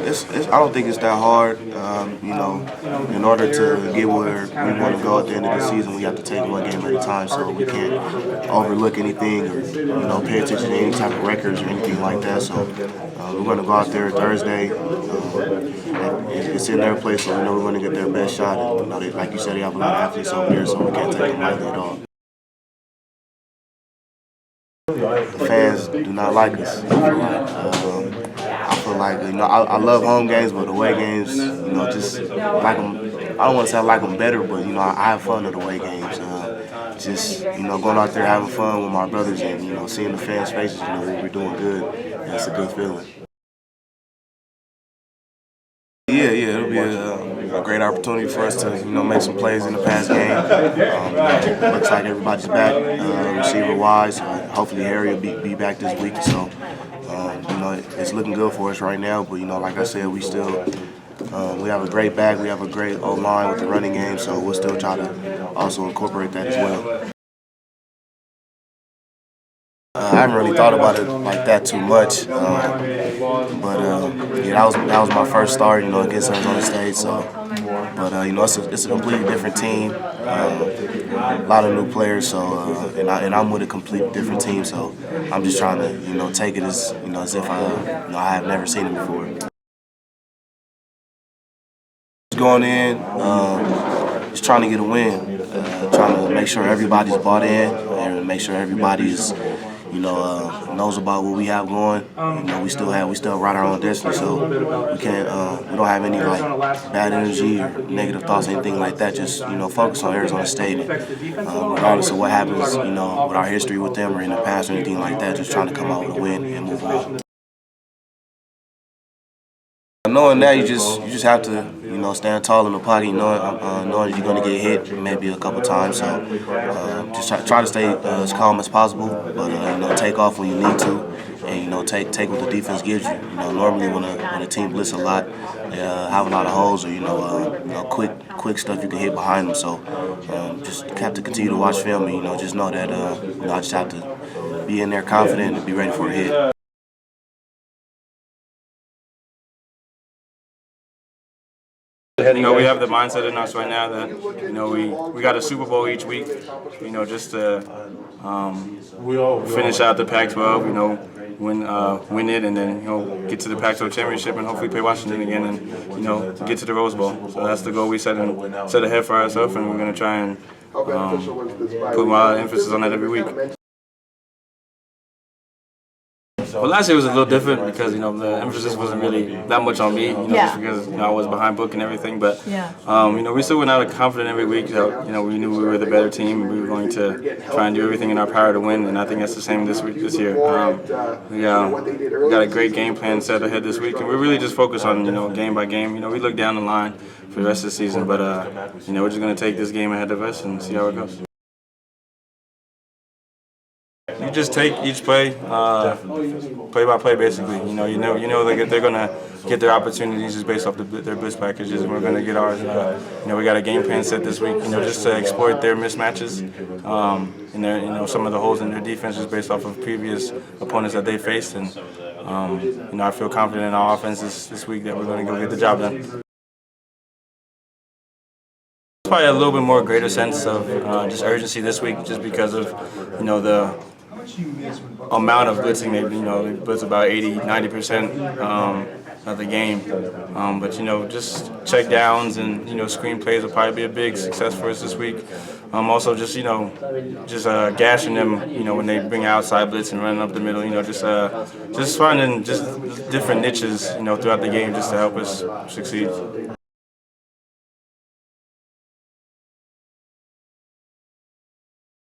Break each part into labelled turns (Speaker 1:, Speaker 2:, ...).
Speaker 1: I don't think it's that hard. In order to get where we want to go at the end of the season, we have to take one game at a time. So we can't overlook anything or pay attention to any type of records or anything like that. So we're going to go out there Thursday. It's in their place, so we know we're going to get their best shot. And, like you said, they have a lot of athletes over there, so we can't take them lightly at all. The fans do not like us. I feel like I love home games, but away games, just like them. I don't want to say I like them better, but I have fun at away games. Going out there having fun with my brothers and seeing the fans' faces, we're doing good. And it's a good feeling. Yeah, it'll be a great opportunity for us to make some plays in the past game. Looks like everybody's back receiver-wise. Hopefully Harry will be back this week. So it's looking good for us right now. But like I said, we have a great back. We have a great O-line with the running game. So we'll still try to also incorporate that as well. I haven't really thought about it like that too much, but that was my first start, against Arizona State. So, it's a completely different team, a lot of new players. So, and I'm with a completely different team. So, I'm just trying to, take it as if I have never seen it before. Going in, just trying to get a win, trying to make sure everybody's bought in and make sure everybody's knows about what we have going. We still ride our own destiny, so we don't have any bad energy or negative thoughts, anything like that. Just focus on Arizona State, regardless of what happens, with our history with them or in the past or anything like that. Just trying to come out with a win and move on. Knowing that, you just have to stand tall in the pocket, knowing you're going to get hit maybe a couple times. So just try to stay as calm as possible, but take off when you need to, and take what the defense gives you. Normally when a team blitz a lot, they have a lot of holes or quick stuff you can hit behind them. So just have to continue to watch film and just know that I just have to be in there confident and be ready for a hit.
Speaker 2: We have the mindset in us right now that we got a Super Bowl each week, just to finish out the Pac-12, win it, and then get to the Pac-12 championship and hopefully play Washington again and get to the Rose Bowl. So that's the goal we set ahead for ourselves, and we're going to try and put a lot of emphasis on that every week. Well, last year was a little different because the emphasis wasn't really that much on me, just because I was behind book and everything. But we still went out confident every week that we knew we were the better team and we were going to try and do everything in our power to win. And I think that's the same this year. We got a great game plan set ahead this week, and we're really just focused on game by game. We look down the line for the rest of the season, but we're just going to take this game ahead of us and see how it goes. You just take each play by play, basically. They're going to get their opportunities just based off their blitz packages, and we're going to get ours. We got a game plan set this week, just to exploit their mismatches and their, some of the holes in their defense just based off of previous opponents that they faced. And I feel confident in our offense this week that we're going to go get the job done. Probably a little bit more greater sense of just urgency this week, just because of the amount of blitzing. They blitz about 80-90% of the game, but just check downs and screen plays will probably be a big success for us this week. Also just gashing them when they bring outside blitz and running up the middle. Just finding just different niches throughout the game just to help us succeed.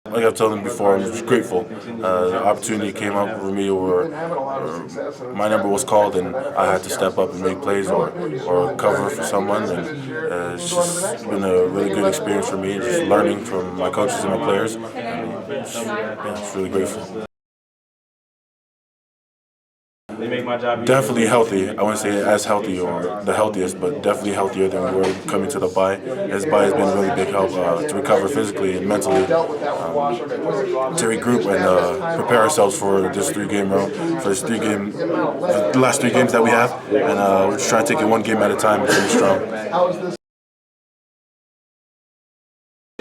Speaker 3: Like I've told them before, I'm just grateful. The opportunity came up for me where my number was called and I had to step up and make plays or cover for someone. And it's just been a really good experience for me, just learning from my coaches and my players. And it's really grateful.
Speaker 2: make my job easier.
Speaker 3: Definitely healthy. I wouldn't say as healthy or the healthiest, but definitely healthier than we were coming to the bye. This bye has been a really big help to recover physically and mentally, to regroup and prepare ourselves for this 3-game row, for the last 3 games that we have, and we're just trying to take it 1 game at a time and finish strong.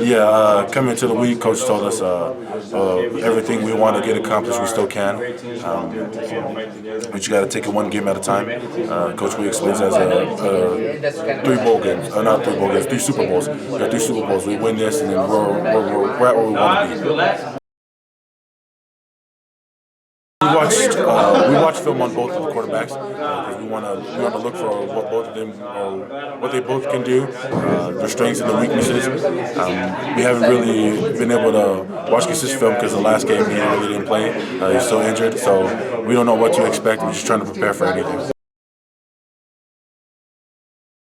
Speaker 3: Yeah, coming into the week, Coach told us everything we want to get accomplished, we still can. We just got to take it 1 game at a time. Coach we explains as 3 bowl games, not 3 bowl games, 3 Super Bowls. We got 3 Super Bowls. We win this, and then we're at where we want to be. We watched film on both of the quarterbacks because we want to look for what both of them, what they both can do, their strengths and their weaknesses. We haven't really been able to watch Kis's film because the last game he really didn't play. He's still injured, so we don't know what to expect. We're just trying to prepare for anything.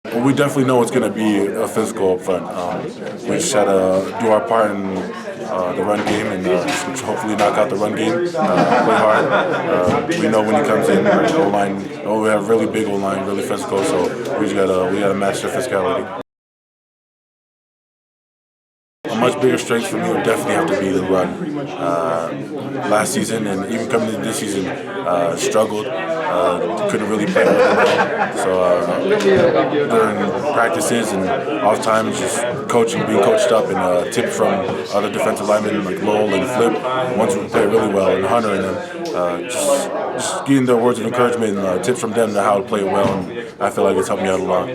Speaker 3: Well, we definitely know it's going to be a physical up front. We just got to do our part in the run game and hopefully knock out the run game, play hard. We know when he comes in, our O-line, we have a really big O-line, really physical, so we just gotta match their physicality. A much bigger strength for me would definitely have to be the run. Last season and even coming into this season, struggled. Couldn't really play really well. So during practices and off times, just being coached up and tips from other defensive linemen like Lowell and Flip, ones who play really well, and Hunter and them, just getting their words of encouragement and tips from them on how to play well. And I feel like it's helped me out a lot.